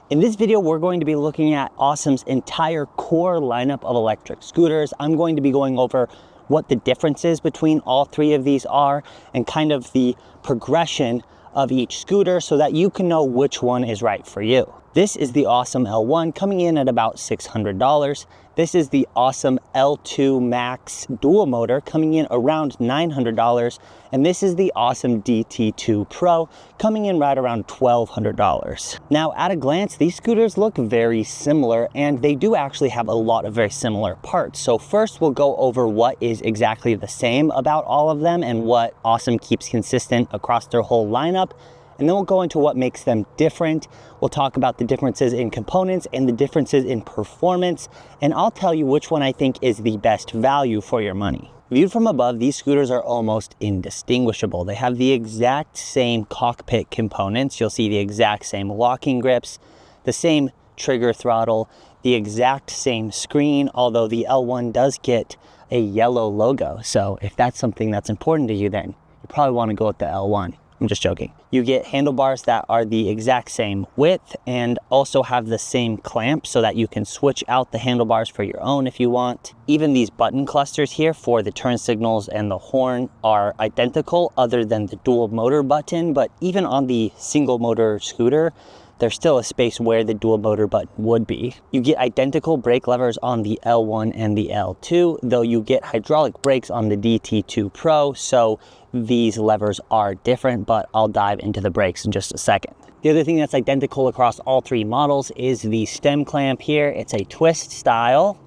In this video, we're going to be looking at Ausom's entire core lineup of electric scooters. I'm going to be going over what the differences between all three of these are and kind of the progression of each scooter so that you can know which one is right for you. This is the Ausom L1 coming in at about $600. This is the Ausom L2 Max dual motor coming in around $900. And this is the Ausom DT2 Pro coming in right around $1,200. Now, at a glance, these scooters look very similar and they do actually have a lot of very similar parts. So first we'll go over what is exactly the same about all of them and what Ausom keeps consistent across their whole lineup. And then we'll go into what makes them different. We'll talk about the differences in components and the differences in performance. And I'll tell you which one I think is the best value for your money. Viewed from above, these scooters are almost indistinguishable. They have the exact same cockpit components. You'll see the exact same locking grips, the same trigger throttle, the exact same screen, although the L1 does get a yellow logo. So if that's something that's important to you, then you probably want to go with the L1. I'm just joking. You get handlebars that are the exact same width and also have the same clamp so that you can switch out the handlebars for your own if you want. Even these button clusters here for the turn signals and the horn are identical other than the dual motor button, but even on the single motor scooter, there's still a space where the dual motor button would be. You get identical brake levers on the L1 and the L2, though you get hydraulic brakes on the DT2 Pro, so these levers are different, but I'll dive into the brakes in just a second. The other thing that's identical across all three models is the stem clamp here. It's a twist style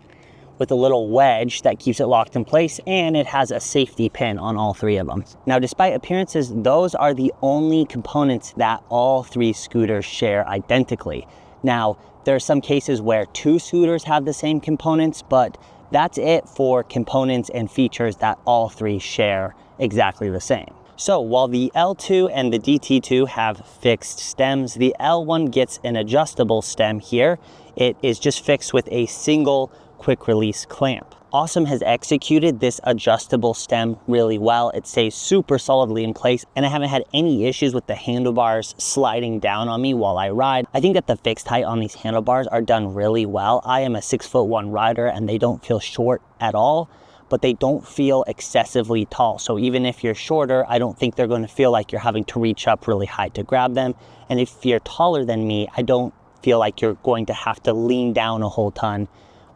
with a little wedge that keeps it locked in place, and it has a safety pin on all three of them. Now, despite appearances, those are the only components that all three scooters share identically. Now, there are some cases where two scooters have the same components, but that's it for components and features that all three share exactly the same. So while the L2 and the DT2 have fixed stems, the L1 gets an adjustable stem here. It is just fixed with a single quick release clamp. Ausom has executed this adjustable stem really well. It stays super solidly in place, and I haven't had any issues with the handlebars sliding down on me while I ride. I think that the fixed height on these handlebars are done really well. I am a 6'1" rider and they don't feel short at all, but they don't feel excessively tall. So even if you're shorter, I don't think they're going to feel like you're having to reach up really high to grab them. And if you're taller than me, I don't feel like you're going to have to lean down a whole ton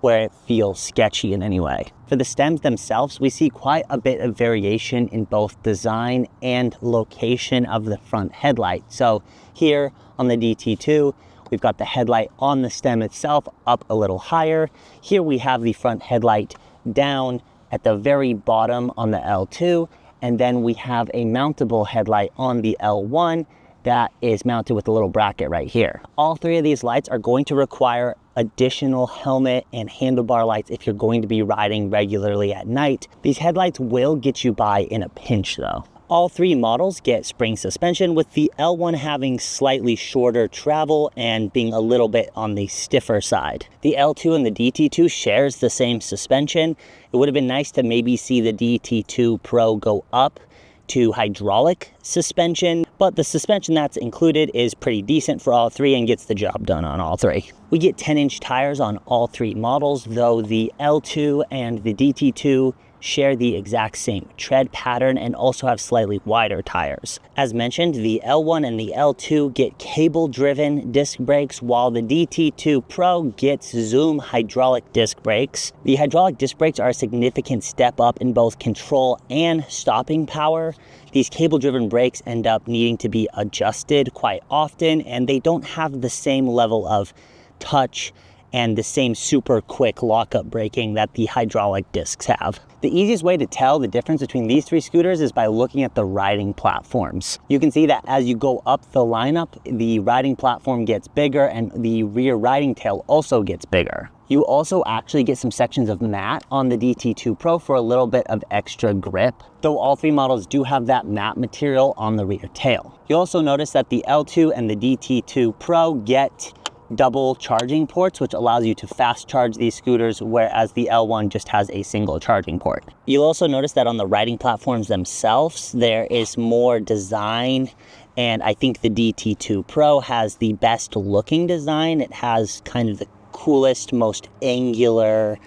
where it feels sketchy in any way. For the stems themselves, we see quite a bit of variation in both design and location of the front headlight. So here on the DT2, we've got the headlight on the stem itself up a little higher. Here we have the front headlight down at the very bottom on the L2, and then we have a mountable headlight on the L1 that is mounted with a little bracket right here. All three of these lights are going to require additional helmet and handlebar lights if you're going to be riding regularly at night. These headlights will get you by in a pinch though. All three models get spring suspension, with the L1 having slightly shorter travel and being a little bit on the stiffer side. The L2 and the DT2 shares the same suspension. It would have been nice to maybe see the DT2 Pro go up to hydraulic suspension, but the suspension that's included is pretty decent for all three and gets the job done on all three. We get 10-inch tires on all three models, though the L2 and the DT2 share the exact same tread pattern and also have slightly wider tires. As mentioned, the L1 and the L2 get cable-driven disc brakes, while the DT2 Pro gets Zoom hydraulic disc brakes. The hydraulic disc brakes are a significant step up in both control and stopping power. These cable-driven brakes end up needing to be adjusted quite often, and they don't have the same level of touch and the same super quick lockup braking that the hydraulic discs have. The easiest way to tell the difference between these three scooters is by looking at the riding platforms. You can see that as you go up the lineup, the riding platform gets bigger and the rear riding tail also gets bigger. You also actually get some sections of matte on the DT2 Pro for a little bit of extra grip, though all three models do have that matte material on the rear tail. You'll also notice that the L2 and the DT2 Pro get double charging ports, which allows you to fast charge these scooters, whereas the L1 just has a single charging port. You'll also notice that on the riding platforms themselves, there is more design And I think the DT2 Pro has the best looking design. It has kind of the coolest, most angular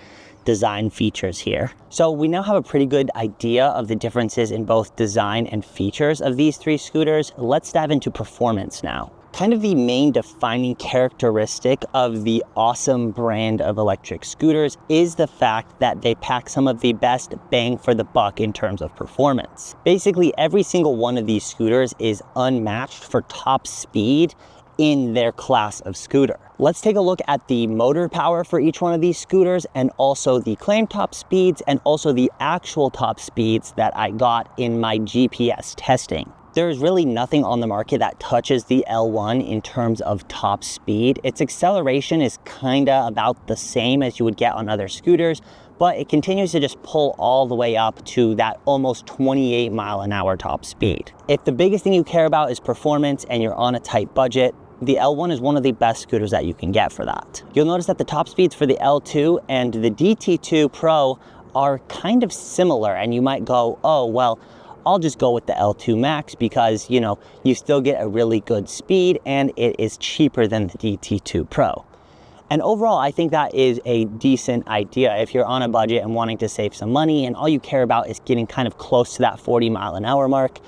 design features here. So we now have a pretty good idea of the differences in both design and features of these three scooters. Let's dive into performance now. Kind of the main defining characteristic of the Ausom brand of electric scooters is the fact that they pack some of the best bang for the buck in terms of performance. Basically, every single one of these scooters is unmatched for top speed in their class of scooter. Let's take a look at the motor power for each one of these scooters, and also the claimed top speeds, and also the actual top speeds that I got in my GPS testing. There's really nothing on the market that touches the L1 in terms of top speed. Its acceleration is kinda about the same as you would get on other scooters, but it continues to just pull all the way up to that almost 28 mile an hour top speed. If the biggest thing you care about is performance and you're on a tight budget, the L1 is one of the best scooters that you can get for that. You'll notice that the top speeds for the L2 and the DT2 Pro are kind of similar, and you might go, oh, well, I'll just go with the L2 Max because, you know, you still get a really good speed and it is cheaper than the DT2 Pro. And overall, I think that is a decent idea. If you're on a budget and wanting to save some money and all you care about is getting kind of close to that 40 mile an hour mark,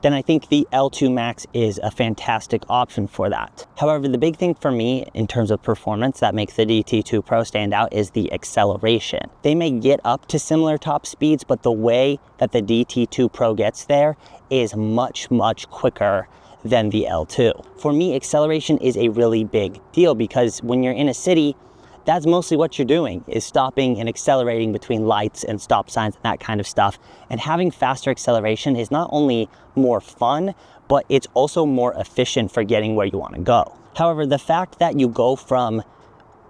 then I think the L2 Max is a fantastic option for that. However, the big thing for me in terms of performance that makes the DT2 Pro stand out is the acceleration. They may get up to similar top speeds, but the way that the DT2 Pro gets there is much, much quicker than the L2. For me, acceleration is a really big deal because when you're in a city, that's mostly what you're doing, is stopping and accelerating between lights and stop signs and that kind of stuff. And having faster acceleration is not only more fun, but it's also more efficient for getting where you want to go. However, the fact that you go from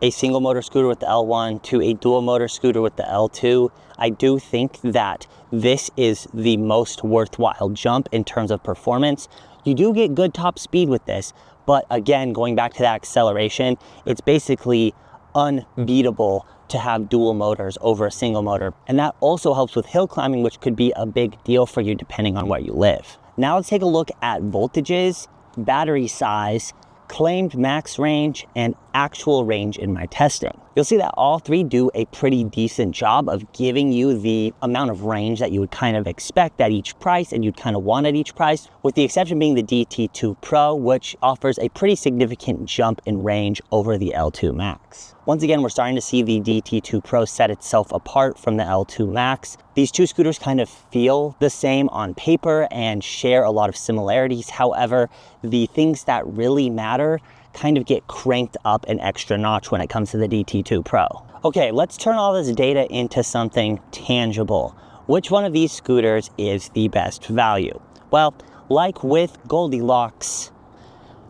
a single motor scooter with the L1 to a dual motor scooter with the L2, I do think that this is the most worthwhile jump in terms of performance. You do get good top speed with this, but again, going back to that acceleration, it's basically unbeatable to have dual motors over a single motor. And that also helps with hill climbing, which could be a big deal for you depending on where you live. Now let's take a look at voltages, battery size, claimed max range, and actual range in my testing. You'll see that all three do a pretty decent job of giving you the amount of range that you would kind of expect at each price and you'd kind of want at each price, with the exception being the DT2 Pro, which offers a pretty significant jump in range over the L2 Max. Once again, we're starting to see the DT2 Pro set itself apart from the L2 Max. These two scooters kind of feel the same on paper and share a lot of similarities. However, the things that really matter kind of get cranked up an extra notch when it comes to the DT2 Pro. Okay, let's turn all this data into something tangible. Which one of these scooters is the best value? Well, like with Goldilocks,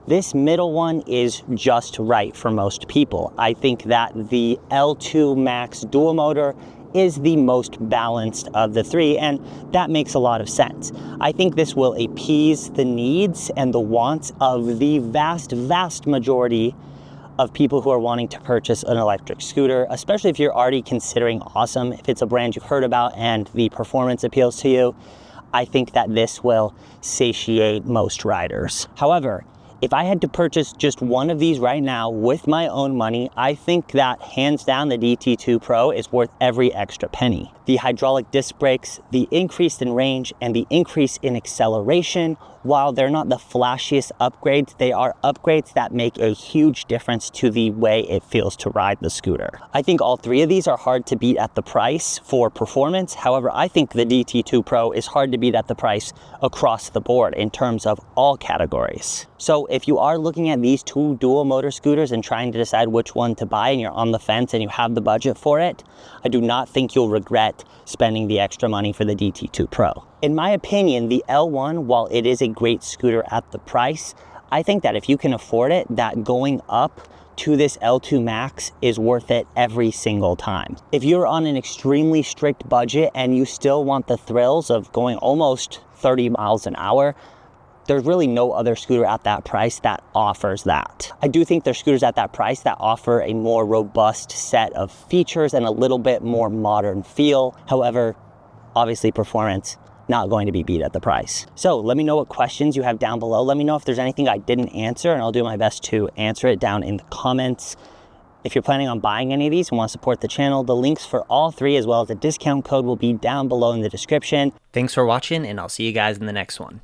this middle one is just right for most people. I think that the L2 Max dual motor is the most balanced of the three, and that makes a lot of sense. I think this will appease the needs and the wants of the vast majority of people who are wanting to purchase an electric scooter, especially if you're already considering Ausom. If it's a brand you've heard about and the performance appeals to you, I think that this will satiate most riders. However, if I had to purchase just one of these right now with my own money, I think that hands down the DT2 Pro is worth every extra penny. The hydraulic disc brakes, the increase in range, and the increase in acceleration, while they're not the flashiest upgrades, they are upgrades that make a huge difference to the way it feels to ride the scooter. I think all three of these are hard to beat at the price for performance. However, I think the DT2 Pro is hard to beat at the price across the board in terms of all categories. So if you are looking at these two dual motor scooters and trying to decide which one to buy and you're on the fence and you have the budget for it, I do not think you'll regret spending the extra money for the DT2 Pro. In my opinion, the L1, while it is a great scooter at the price, I think that if you can afford it, that going up to this L2 Max is worth it every single time. If you're on an extremely strict budget and you still want the thrills of going almost 30 miles an hour, there's really no other scooter at that price that offers that. I do think there's scooters at that price that offer a more robust set of features and a little bit more modern feel. However, obviously performance not going to be beat at the price. So let me know what questions you have down below. Let me know if there's anything I didn't answer, and I'll do my best to answer it down in the comments. If you're planning on buying any of these and want to support the channel, the links for all three as well as the discount code will be down below in the description. Thanks for watching, and I'll see you guys in the next one.